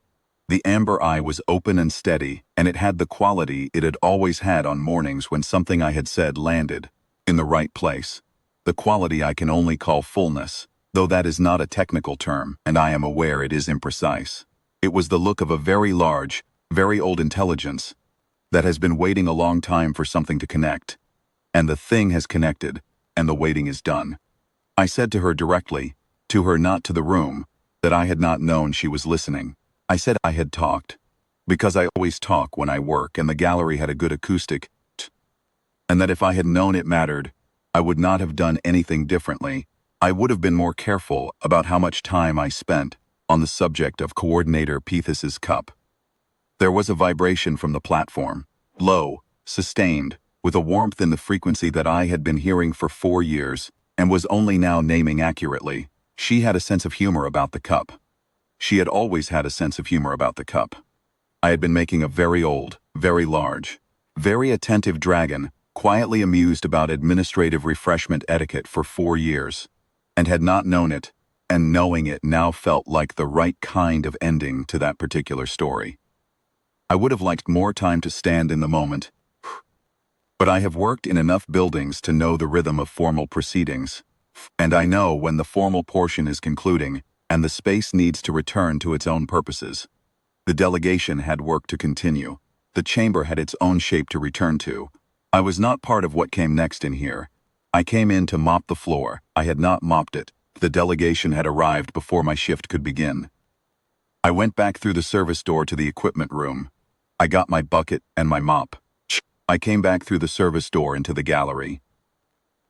The amber eye was open and steady, and it had the quality it had always had on mornings when something I had said landed in the right place. The quality I can only call fullness, though that is not a technical term, and I am aware it is imprecise. It was the look of a very large, very old intelligence that has been waiting a long time for something to connect, and the thing has connected, and the waiting is done. I said to her directly, to her, not to the room, that I had not known she was listening. I said I had talked, because I always talk when I work and the gallery had a good acoustic, and that if I had known it mattered, I would not have done anything differently. I would have been more careful about how much time I spent on the subject of Coordinator Pethys's cup. There was a vibration from the platform, low, sustained, with a warmth in the frequency that I had been hearing for 4 years and was only now naming accurately. She had a sense of humor about the cup. She had always had a sense of humor about the cup. I had been making a very old, very large, very attentive dragon quietly amused about administrative refreshment etiquette for 4 years, and had not known it, and knowing it now felt like the right kind of ending to that particular story. I would have liked more time to stand in the moment, but I have worked in enough buildings to know the rhythm of formal proceedings, and I know when the formal portion is concluding and the space needs to return to its own purposes. The delegation had work to continue. The chamber had its own shape to return to. I was not part of what came next in here. I came in to mop the floor. I had not mopped it. The delegation had arrived before my shift could begin. I went back through the service door to the equipment room. I got my bucket and my mop. I came back through the service door into the gallery.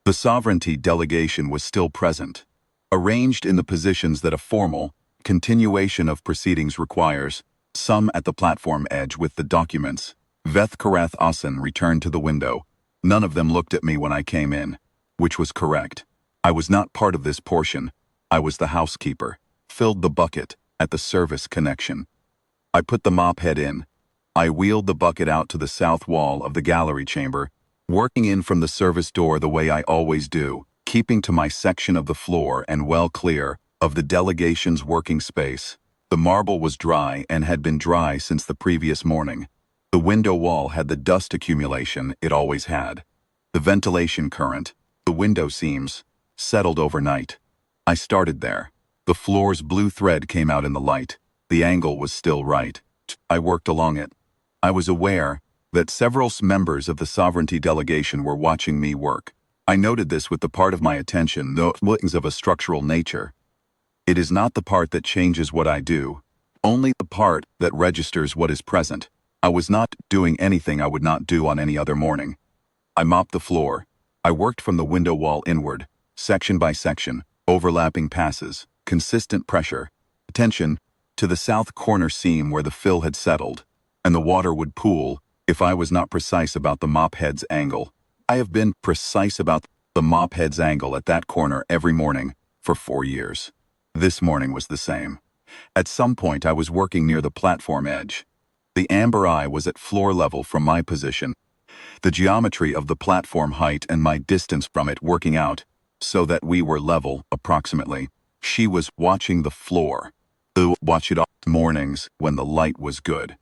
The sovereignty delegation was still present, arranged in the positions that a formal continuation of proceedings requires, some at the platform edge with the documents. Veth Karath Asen returned to the window. None of them looked at me when I came in, which was correct. I was not part of this portion. I was the housekeeper, filled the bucket at the service connection. I put the mop head in. I wheeled the bucket out to the south wall of the gallery chamber, working in from the service door the way I always do, keeping to my section of the floor and well clear of the delegation's working space. The marble was dry and had been dry since the previous morning. The window wall had the dust accumulation it always had. The ventilation current, the window seams, settled overnight. I started there. The floor's blue thread came out in the light. The angle was still right. I worked along it. I was aware that several members of the sovereignty delegation were watching me work. I noted this with the part of my attention, though things of a structural nature. It is not the part that changes what I do, only the part that registers what is present. I was not doing anything I would not do on any other morning. I mopped the floor. I worked from the window wall inward, section by section, overlapping passes, consistent pressure, attention to the south corner seam where the fill had settled, and the water would pool if I was not precise about the mop head's angle. I have been precise about the mop head's angle at that corner every morning for 4 years. This morning was the same. At some point I was working near the platform edge. The amber eye was at floor level from my position, the geometry of the platform height and my distance from it working out so that we were level, approximately. She was watching the floor. Watch it all mornings when the light was good.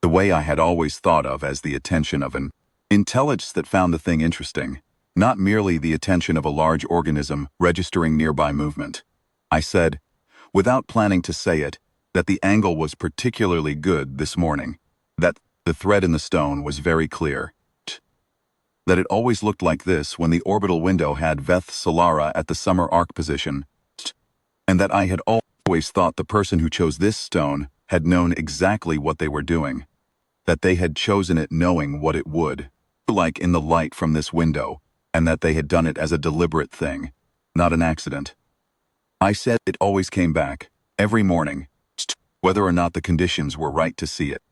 The way I had always thought of as the attention of an intelligence that found the thing interesting. not merely the attention of a large organism registering nearby movement. I said, without planning to say it, that the angle was particularly good this morning, that the thread in the stone was very clear, that it always looked like this when the orbital window had Veth Solara at the summer arc position, and that I had always thought the person who chose this stone had known exactly what they were doing, that they had chosen it knowing what it would, like in the light from this window, and that they had done it as a deliberate thing, not an accident. I said it always came back, every morning, whether or not the conditions were right to see it.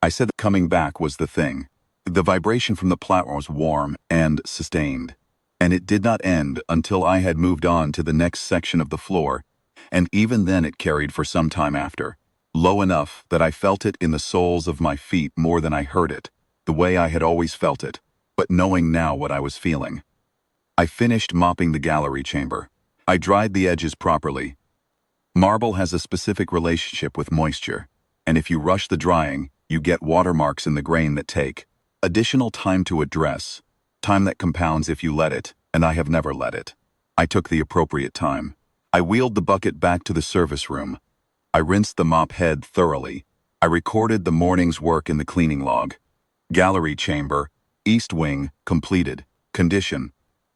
I said that coming back was the thing. The vibration from the platform was warm and sustained, and it did not end until I had moved on to the next section of the floor, and even then it carried for some time after, low enough that I felt it in the soles of my feet more than I heard it, the way I had always felt it, but knowing now what I was feeling. I finished mopping the gallery chamber. I dried the edges properly. Marble has a specific relationship with moisture, and if you rush the drying, you get watermarks in the grain that take additional time to address, time that compounds if you let it, and I have never let it. I took the appropriate time. I wheeled the bucket back to the service room. I rinsed the mop head thoroughly. I recorded the morning's work in the cleaning log. Gallery chamber, east wing, completed. Condition,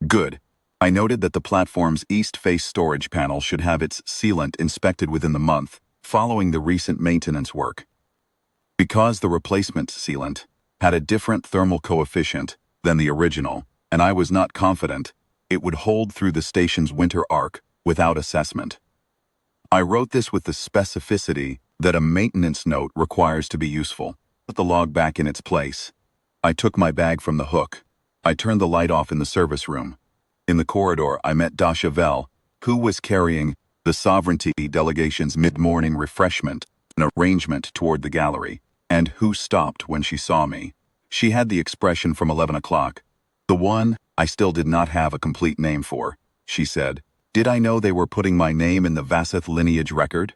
good. I noted that the platform's east-face storage panel should have its sealant inspected within the month, following the recent maintenance work. Because the replacement sealant had a different thermal coefficient than the original, and I was not confident it would hold through the station's winter arc without assessment. I wrote this with the specificity that a maintenance note requires to be useful. Put the log back in its place. I took my bag from the hook. I turned the light off in the service room. In the corridor, I met Dasha Vel, who was carrying the Sovereignty delegation's mid-morning refreshment, an arrangement toward the gallery, and who stopped when she saw me. She had the expression from 11 o'clock. The one I still did not have a complete name for, she said. Did I know they were putting my name in the Vasseth lineage record?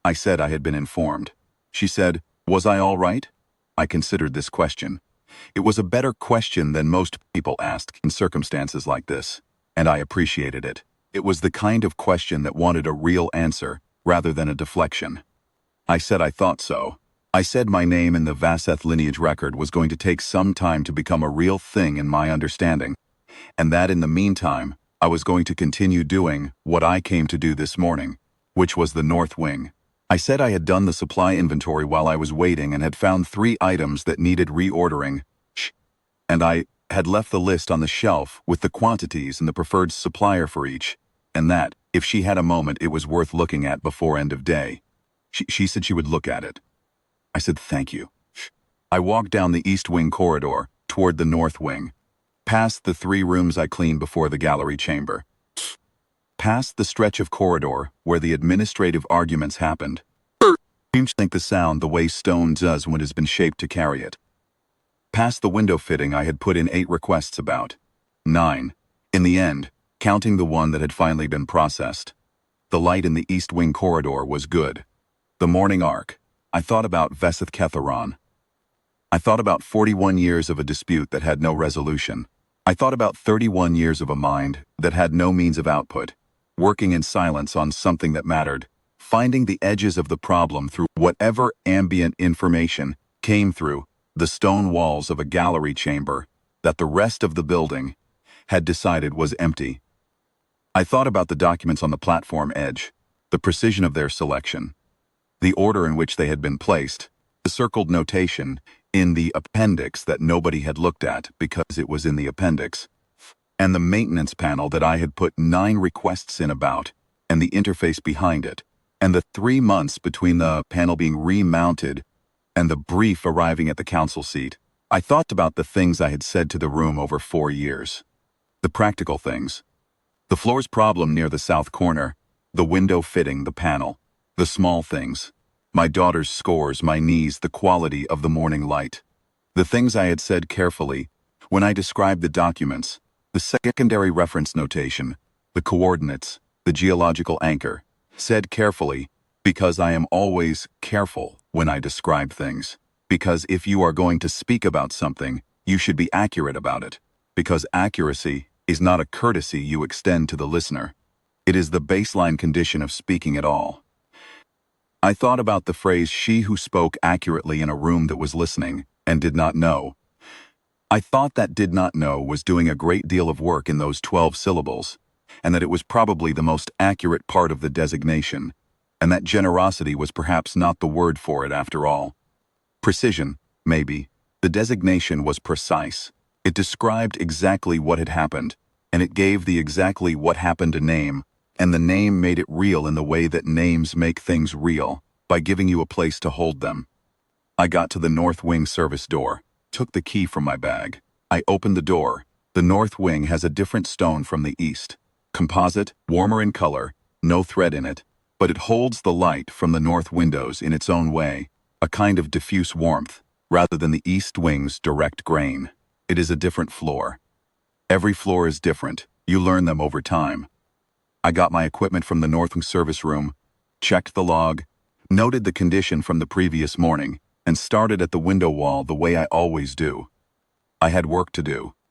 I said I had been informed. She said, was I all right? I considered this question. It was a better question than most people asked in circumstances like this, and I appreciated it. It was the kind of question that wanted a real answer rather than a deflection. I said I thought so. I said my name in the Vasseth lineage record was going to take some time to become a real thing in my understanding, and that in the meantime, I was going to continue doing what I came to do this morning, which was the north wing. I said I had done the supply inventory while I was waiting and had found 3 items that needed reordering, and I had left the list on the shelf with the quantities and the preferred supplier for each, and that, if she had a moment, it was worth looking at before end of day. She said she would look at it. I said thank you. I walked down the east wing corridor toward the north wing, past the 3 rooms I cleaned before the gallery chamber, past the stretch of corridor where the administrative arguments happened. Seems to think the sound the way stone does when it has been shaped to carry it. Past the window fitting I had put in 8 requests about. 9. In the end, counting the one that had finally been processed. The light in the east wing corridor was good. The morning arc. I thought about Veseth Ketharon. I thought about 41 years of a dispute that had no resolution. I thought about 31 years of a mind that had no means of output, working in silence on something that mattered, finding the edges of the problem through whatever ambient information came through the stone walls of a gallery chamber that the rest of the building had decided was empty. I thought about the documents on the platform edge, the precision of their selection, the order in which they had been placed, the circled notation in the appendix that nobody had looked at because it was in the appendix, and the maintenance panel that I had put 9 requests in about, and the interface behind it, and the 3 months between the panel being remounted and the brief arriving at the council seat. I thought about the things I had said to the room over 4 years. The practical things. The floor's problem near the south corner, the window fitting, the panel, the small things, my daughter's scores, my knees, the quality of the morning light. The things I had said carefully when I described the documents, the secondary reference notation, the coordinates, the geological anchor, said carefully because I am always careful when I describe things, because if you are going to speak about something, you should be accurate about it, because accuracy is not a courtesy you extend to the listener. It is the baseline condition of speaking at all. I thought about the phrase "she who spoke accurately in a room that was listening and did not know." I thought that "did not know" was doing a great deal of work in those 12 syllables, and that it was probably the most accurate part of the designation, and that generosity was perhaps not the word for it after all. Precision, maybe. The designation was precise. It described exactly what had happened, and it gave the exactly what happened a name, and the name made it real in the way that names make things real, by giving you a place to hold them. I got to the north wing service door, took the key from my bag. I opened the door. The north wing has a different stone from the east. Composite, warmer in color, no thread in it, but it holds the light from the north windows in its own way, a kind of diffuse warmth, rather than the east wing's direct grain. It is a different floor. Every floor is different. You learn them over time. I got my equipment from the north wing service room, checked the log, noted the condition from the previous morning, and started at the window wall the way I always do. I had work to do.